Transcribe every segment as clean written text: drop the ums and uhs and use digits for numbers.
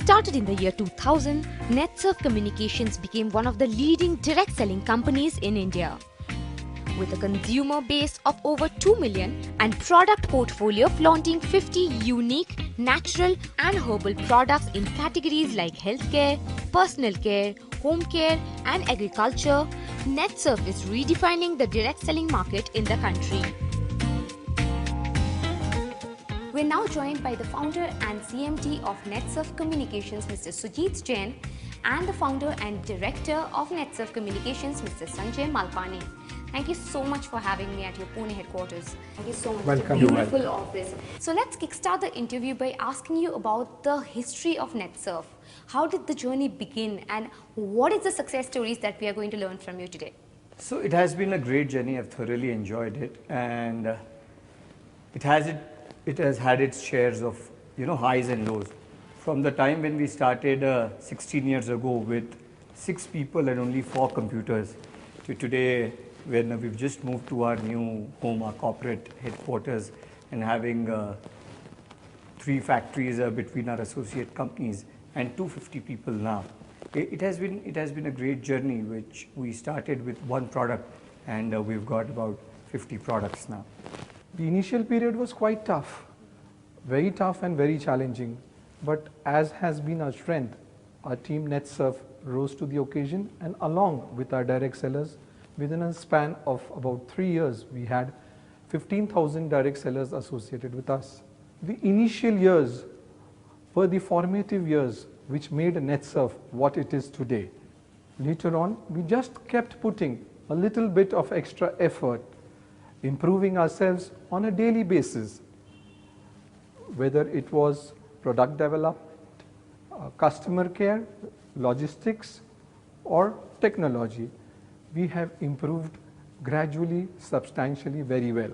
Started in the year 2000, Netsurf Communications became one of the leading direct selling companies in India. With a consumer base of over 2 million and product portfolio flaunting 50 unique, natural and herbal products in categories like healthcare, personal care, home care and agriculture, Netsurf is redefining the direct selling market in the country. We're now joined by the founder and CMD of Netsurf Communications, Mr. Sujit Jain, and the founder and director of Netsurf Communications, Mr. Sanjay Malpani. Thank you so much for having me at your Pune headquarters. Thank you so much. Welcome. It's a beautiful office. So let's kickstart the interview by asking you about the history of Netsurf. How did the journey begin and what is the success stories that we are going to learn from you today? So it has been a great journey. I've thoroughly enjoyed it, and it has had its shares of highs and lows. From the time when we started 16 years ago with 6 people and only 4 computers, to today when we've just moved to our new home, our corporate headquarters, and having 3 factories between our associate companies and 250 people now. It has been a great journey, which we started with 1 product and we've got about 50 products now. The initial period was quite tough, very tough and very challenging. But as has been our strength, our team Netsurf rose to the occasion, and along with our direct sellers, within a span of about 3 years, we had 15,000 direct sellers associated with us. The initial years were the formative years which made Netsurf what it is today. Later on, we just kept putting a little bit of extra effort, improving ourselves on a daily basis, whether it was product development, customer care, logistics or technology. We have improved gradually, substantially, very well.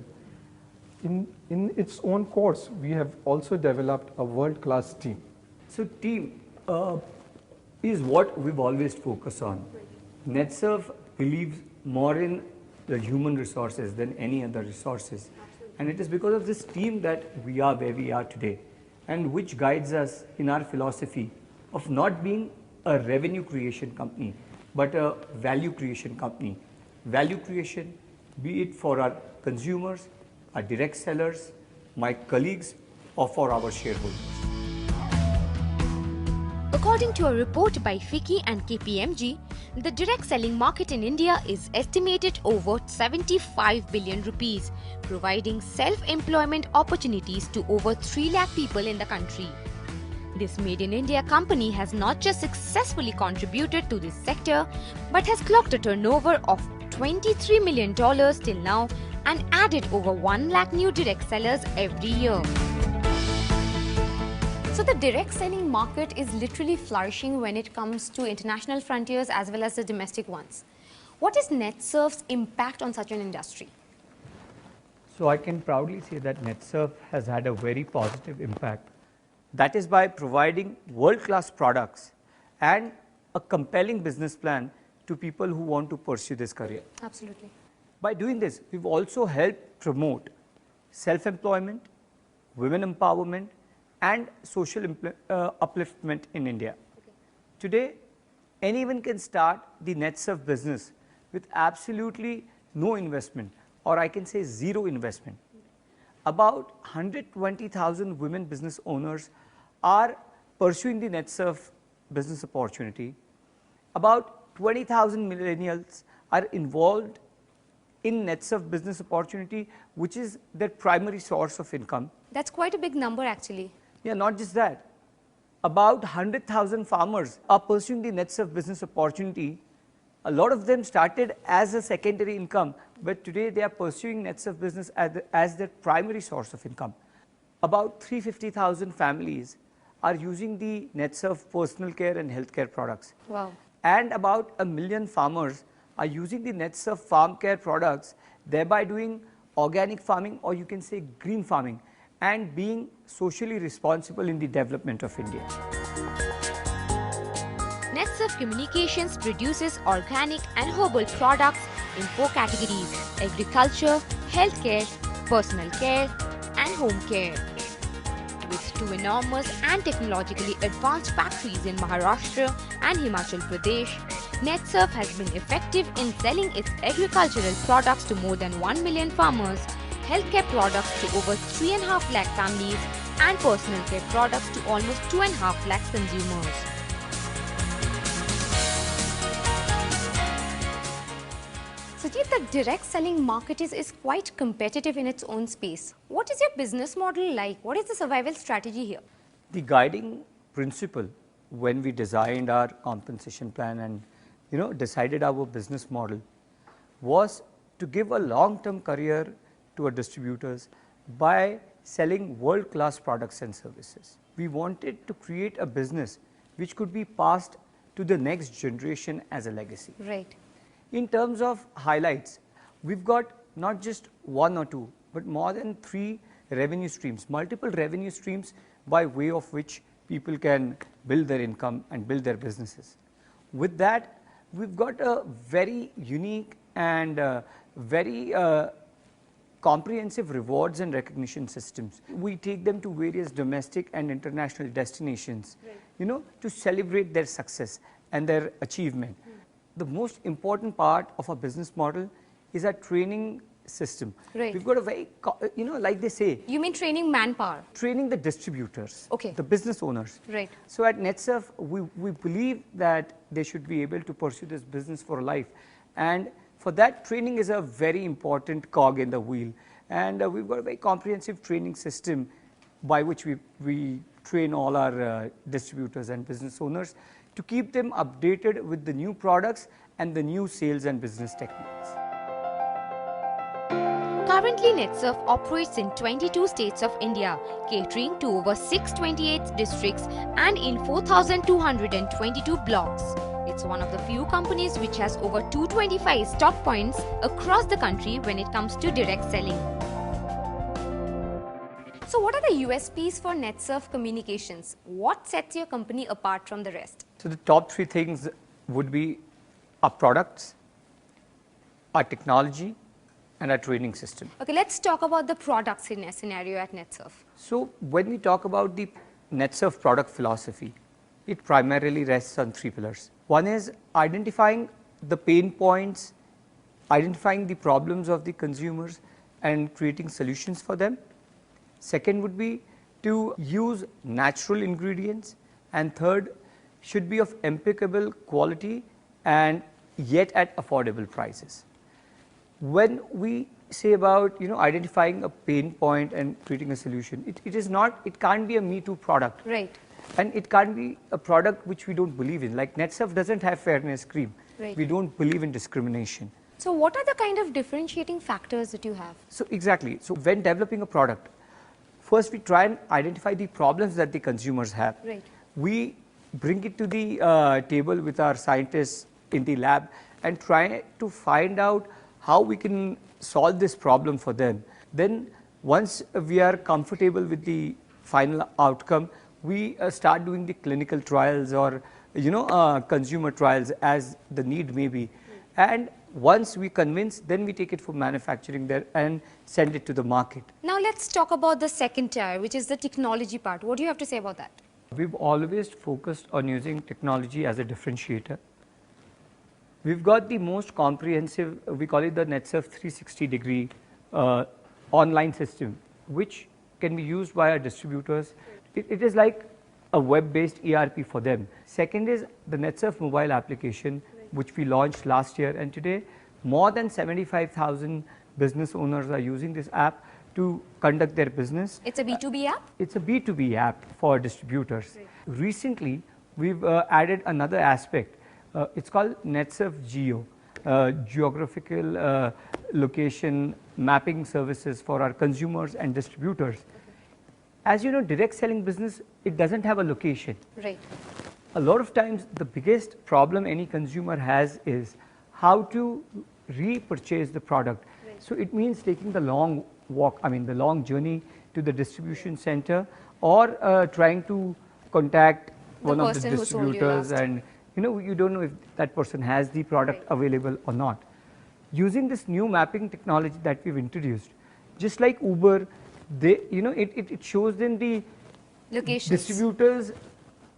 In its own course, we have also developed a world-class team. So team is what we've always focused on. Netsurf believes more in the human resources than any other resources. And it is because of this team that we are where we are today, and which guides us in our philosophy of not being a revenue creation company, but a value creation company. Value creation, be it for our consumers, our direct sellers, my colleagues, or for our shareholders. According to a report by FICCI and KPMG, the direct selling market in India is estimated over 75 billion rupees, providing self-employment opportunities to over 3 lakh people in the country. This Made in India company has not just successfully contributed to this sector, but has clocked a turnover of $23 million till now and added over 1 lakh new direct sellers every year. So the direct selling market is literally flourishing when it comes to international frontiers as well as the domestic ones. What is Netsurf's impact on such an industry? So I can proudly say that Netsurf has had a very positive impact. That is by providing world-class products and a compelling business plan to people who want to pursue this career. Absolutely. By doing this, we've also helped promote self-employment, women empowerment, and social upliftment in India. Okay. Today, anyone can start the Netsurf business with absolutely no investment, or I can say 0 investment. About 120,000 women business owners are pursuing the Netsurf business opportunity. About 20,000 millennials are involved in Netsurf business opportunity, which is their primary source of income. That's quite a big number actually. Yeah, not just that. About 100,000 farmers are pursuing the Netsurf business opportunity. A lot of them started as a secondary income, but today they are pursuing Netsurf business as their primary source of income. About 350,000 families are using the Netsurf personal care and healthcare products. Wow. And about 1 million farmers are using the Netsurf farm care products, thereby doing organic farming, or you can say green farming, and being socially responsible in the development of India. Netsurf Communications produces organic and herbal products in 4 categories: agriculture, healthcare, personal care and home care. With two enormous and technologically advanced factories in Maharashtra and Himachal Pradesh, Netsurf has been effective in selling its agricultural products to more than 1 million farmers, healthcare products to over 3.5 lakh families, and personal care products to almost 2.5 lakh consumers. Sujit, the direct selling market is quite competitive in its own space. What is your business model like? What is the survival strategy here? The guiding principle when we designed our compensation plan and decided our business model was to give a long-term career to our distributors by selling world-class products and services. We wanted to create a business which could be passed to the next generation as a legacy. Right. In terms of highlights, we've got not just one or two, but more than 3 revenue streams, multiple revenue streams by way of which people can build their income and build their businesses. With that, we've got a very unique and very comprehensive rewards and recognition systems. We take them to various domestic and international destinations, to celebrate their success and their achievement. The most important part of our business model is our training system. Right. We've got a very, like they say. You mean training manpower? Training the distributors, Okay. the business owners. Right. So at Netsurf, we believe that they should be able to pursue this business for life. And for that, training is a very important cog in the wheel. And we've got a very comprehensive training system by which we train all our distributors and business owners to keep them updated with the new products and the new sales and business techniques. Currently, Netsurf operates in 22 states of India, catering to over 628 districts and in 4,222 blocks. It's one of the few companies which has over 225 stock points across the country when it comes to direct selling. So what are the USPs for Netsurf Communications? What sets your company apart from the rest? So the top 3 things would be our products, our technology, and our training system. Okay, let's talk about the product scenario at Netsurf. So when we talk about the Netsurf product philosophy, it primarily rests on 3 pillars. One is identifying the pain points, identifying the problems of the consumers and creating solutions for them. Second would be to use natural ingredients, and third should be of impeccable quality and yet at affordable prices. When we say about identifying a pain point and creating a solution, it can't be a me too product. Right. And it can't be a product which we don't believe in. Like Netsurf doesn't have fairness cream. Right. We don't believe in discrimination. So what are the kind of differentiating factors that you have? So exactly. So when developing a product, first we try and identify the problems that the consumers have. Right. We bring it to the table with our scientists in the lab and try to find out how we can solve this problem for them. Then once we are comfortable with the final outcome, we start doing the clinical trials or consumer trials as the need may be. And once we convince, then we take it for manufacturing there and send it to the market. Now let's talk about the second tier, which is the technology part. What do you have to say about that? We've always focused on using technology as a differentiator. We've got the most comprehensive, we call it the Netsurf 360-degree online system, which can be used by our distributors. It is like a web-based ERP for them. Second is the Netsurf mobile application, which we launched last year, and today more than 75,000 business owners are using this app to conduct their business. It's a B2B app? It's a B2B app for distributors. Right. Recently, we've added another aspect. It's called Netsurf Geo, geographical location mapping services for our consumers and distributors. As you know, direct selling business, it doesn't have a location. Right. A lot of times, the biggest problem any consumer has is how to repurchase the product. Right. So it means taking the long walk, the long journey to the distribution center, or trying to contact one of the distributors, and you don't know if that person has the product available or not. Using this new mapping technology that we've introduced, just like Uber, it shows them the Locations. Distributors,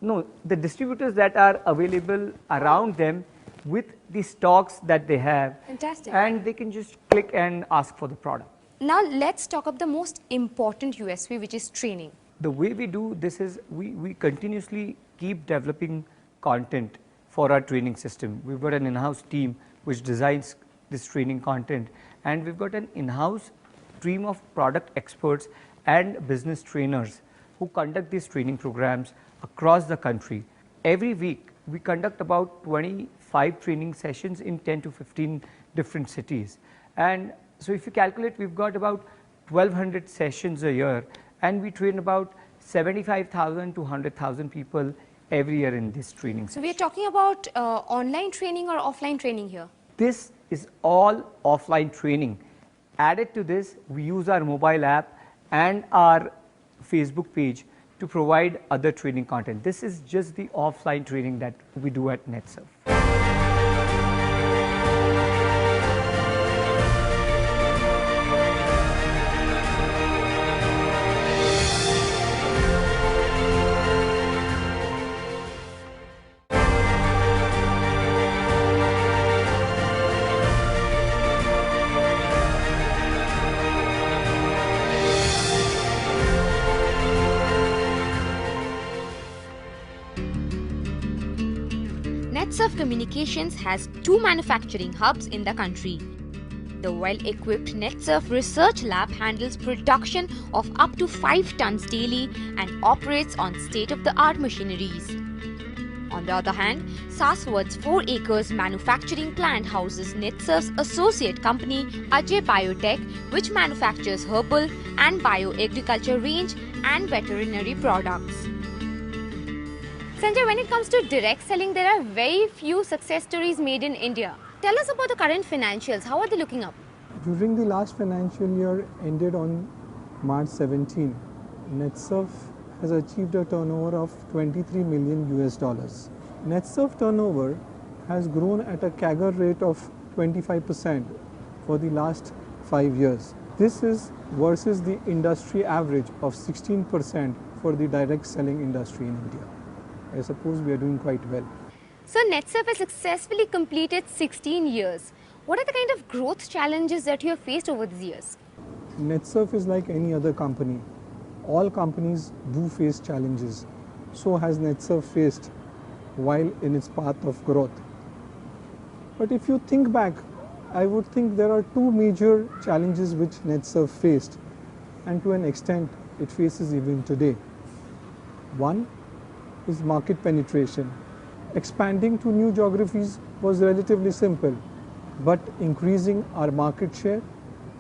no, the distributors that are available around them with the stocks that they have. Fantastic. And they can just click and ask for the product. Now let's talk about the most important USP, which is training. The way we do this is we continuously keep developing content for our training system. We've got an in-house team which designs this training content, and we've got an in-house team of product experts and business trainers who conduct these training programs across the country. Every week we conduct about 25 training sessions in 10 to 15 different cities, and so if you calculate, we've got about 1200 sessions a year, and we train about 75,000 to 100,000 people every year in this training So session. we are talking about online training or offline training here? This is all offline training. Added to this, we use our mobile app and our Facebook page to provide other training content. This is just the offline training that we do at Netsurf. Netsurf Communications has 2 manufacturing hubs in the country. The well-equipped Netsurf Research Lab handles production of up to 5 tons daily and operates on state-of-the-art machineries. On the other hand, Saswat's 4 acres manufacturing plant houses Netsurf's associate company Ajay Biotech, which manufactures herbal and bioagriculture range and veterinary products. Sanjay, when it comes to direct selling, there are very few success stories made in India. Tell us about the current financials. How are they looking up? During the last financial year ended on March 17, Netsurf has achieved a turnover of 23 million US dollars. Netsurf turnover has grown at a CAGR rate of 25% for the last 5 years. This is versus the industry average of 16% for the direct selling industry in India. I suppose we are doing quite well. So Netsurf has successfully completed 16 years. What are the kind of growth challenges that you have faced over these years? Netsurf is like any other company. All companies do face challenges. So has Netsurf faced while in its path of growth. But if you think back, I would think there are 2 major challenges which Netsurf faced, and to an extent it faces even today. One is market penetration. Expanding to new geographies was relatively simple, but increasing our market share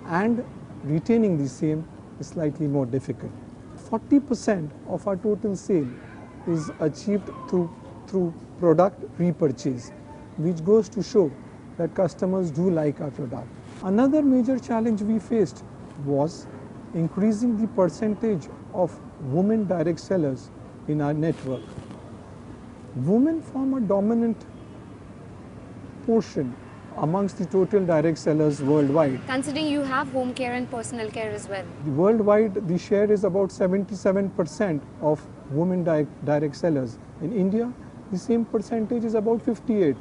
and retaining the same is slightly more difficult. 40% of our total sale is achieved through product repurchase, which goes to show that customers do like our product. Another major challenge we faced was increasing the percentage of women direct sellers in our network. Women form a dominant portion amongst the total direct sellers worldwide. Considering you have home care and personal care as well. Worldwide, the share is about 77% of women direct sellers. In India, the same percentage is about 58.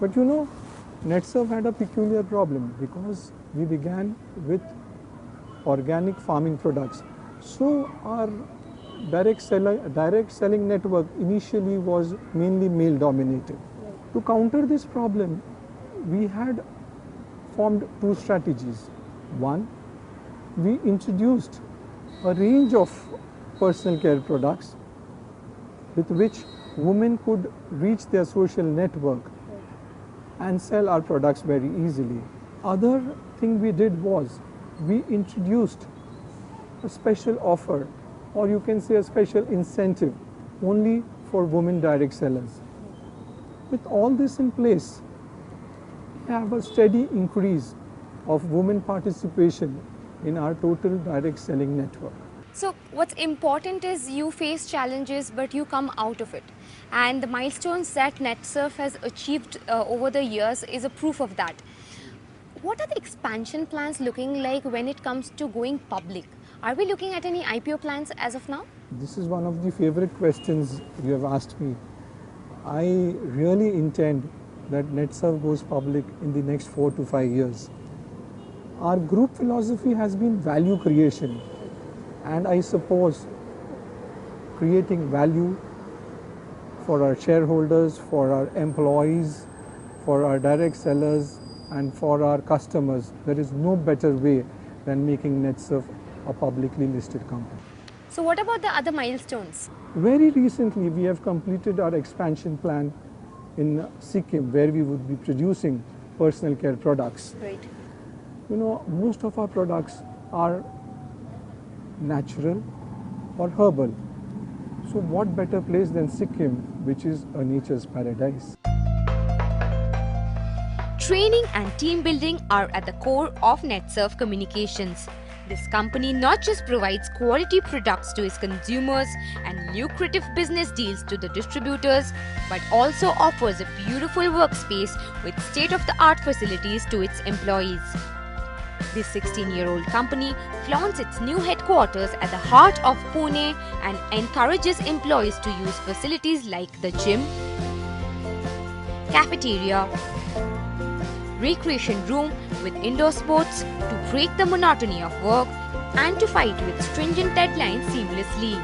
But you know, Netsurf had a peculiar problem because we began with organic farming products. So our direct selling network initially was mainly male dominated. To counter this problem, we had formed 2 strategies. One, we introduced a range of personal care products with which women could reach their social network and sell our products very easily. Other thing we did was we introduced a special offer, or you can say a special incentive only for women direct sellers. With all this in place, we have a steady increase of women participation in our total direct selling network. So what's important is you face challenges but you come out of it. And the milestones that Netsurf has achieved over the years is a proof of that. What are the expansion plans looking like when it comes to going public? Are we looking at any IPO plans as of now? This is one of the favorite questions you have asked me. I really intend that Netsurf goes public in the next 4 to 5 years. Our group philosophy has been value creation, and I suppose creating value for our shareholders, for our employees, for our direct sellers, and for our customers. There is no better way than making Netsurf a publicly listed company. So what about the other milestones? Very recently, we have completed our expansion plan in Sikkim, where we would be producing personal care products. Great. You know, most of our products are natural or herbal. So what better place than Sikkim, which is a nature's paradise? Training and team building are at the core of Netsurf Communications. This company not just provides quality products to its consumers and lucrative business deals to the distributors, but also offers a beautiful workspace with state-of-the-art facilities to its employees. This 16-year-old company flaunts its new headquarters at the heart of Pune and encourages employees to use facilities like the gym, cafeteria, recreation room with indoor sports to break the monotony of work and to fight with stringent deadlines seamlessly.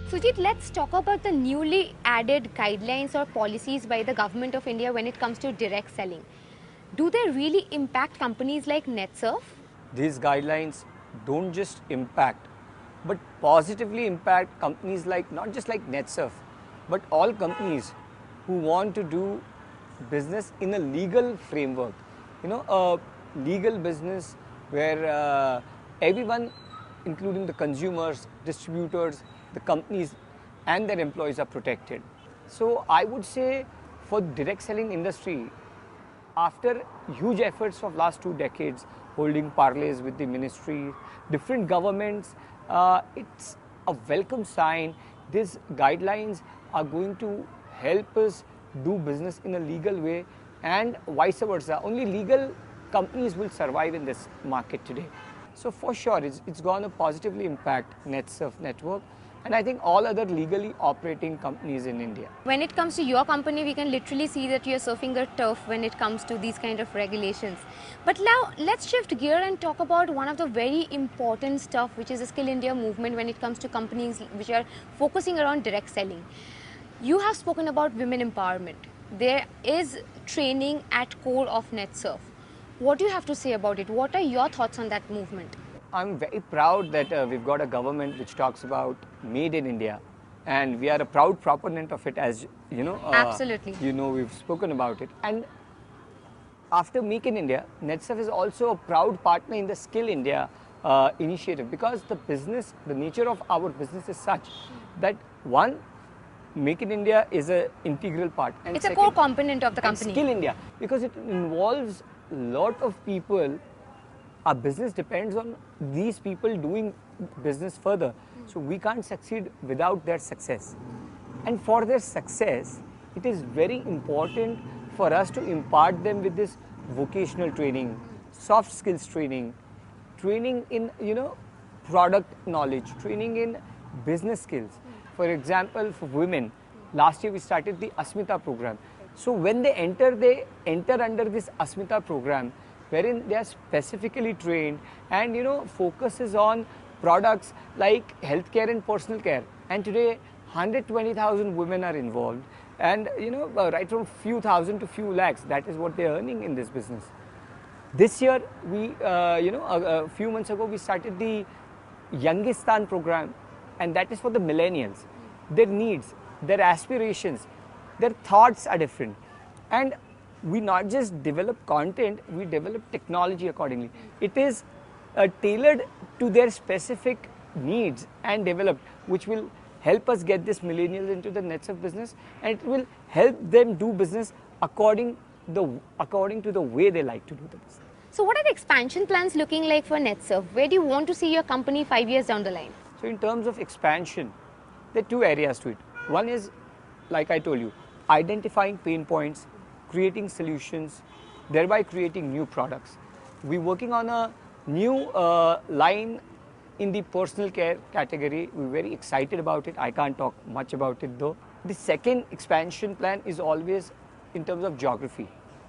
Sujit, let's talk about the newly added guidelines or policies by the Government of India when it comes to direct selling. Do they really impact companies like Netsurf? These guidelines don't just impact, but positively impact companies like, not just like Netsurf, but all companies who want to do business in a legal framework. You know, a legal business where everyone, including the consumers, distributors, the companies and their employees are protected. So I would say for direct selling industry, after huge efforts of last 2 decades, holding parleys with the ministry, different governments, it's a welcome sign. These guidelines are going to help us do business in a legal way and vice versa. Only legal companies will survive in this market today. So for sure, it's going to positively impact Netsurf network and I think all other legally operating companies in India. When it comes to your company, we can literally see that you're surfing the turf when it comes to these kind of regulations. But now let's shift gear and talk about one of the very important stuff, which is the Skill India movement when it comes to companies which are focusing around direct selling. You have spoken about women empowerment. There is training at core of Netsurf. What do you have to say about it? What are your thoughts on that movement? I'm very proud that we've got a government which talks about made in India, and we are a proud proponent of it, as you know. Absolutely. You know, we've spoken about it. And after Make in India, Netsurf is also a proud partner in the Skill India initiative, because the nature of our business is such that one, Make in India is an integral part. And it's a core component of the company. Skill India, because it involves a lot of people. Our business depends on these people doing business further. So we can't succeed without their success. And for their success, it is very important for us to impart them with this vocational training, soft skills training, training in, product knowledge, training in business skills. For example, for women, last year we started the Asmita program. So when they enter under this Asmita program, wherein they are specifically trained and focuses on products like healthcare and personal care. And today 120,000 women are involved, and right from few thousand to few lakhs, that is what they are earning in this business. This year we a few months ago we started the Youngistan program, and that is for the millennials. Their needs, their aspirations, their thoughts are different, and we not just develop content, we develop technology accordingly. It is tailored to their specific needs and developed, which will help us get this millennials into the Netsurf business, and it will help them do business according to the way they like to do the business. So what are the expansion plans looking like for Netsurf? Where do you want to see your company 5 years down the line? So in terms of expansion, there are 2 areas to it. One is, like I told you, identifying pain points, creating solutions, thereby creating new products. We're working on a new line in the personal care category. We're very excited about it. I can't talk much about it though. The second expansion plan is always in terms of geography.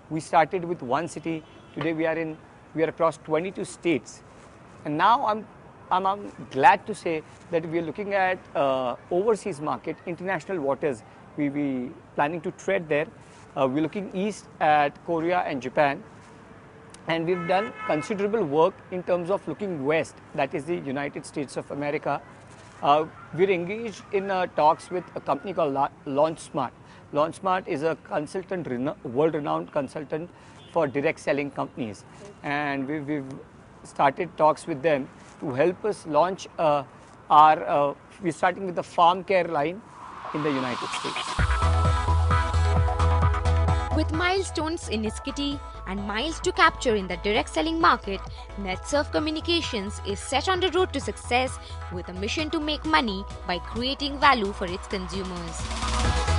We started with one city. Today we are across 22 states, and now I'm glad to say that we are looking at overseas market, international waters. We planning to tread there. We're looking east at Korea and Japan. And we've done considerable work in terms of looking west, that is the United States of America. We're engaged in talks with a company called LaunchSmart. LaunchSmart is a consultant, world-renowned consultant for direct selling companies. And we've started talks with them to help us launch we're starting with the farm care line in the United States. With milestones in its kitty and miles to capture in the direct selling market, Netsurf Communications is set on the road to success with a mission to make money by creating value for its consumers.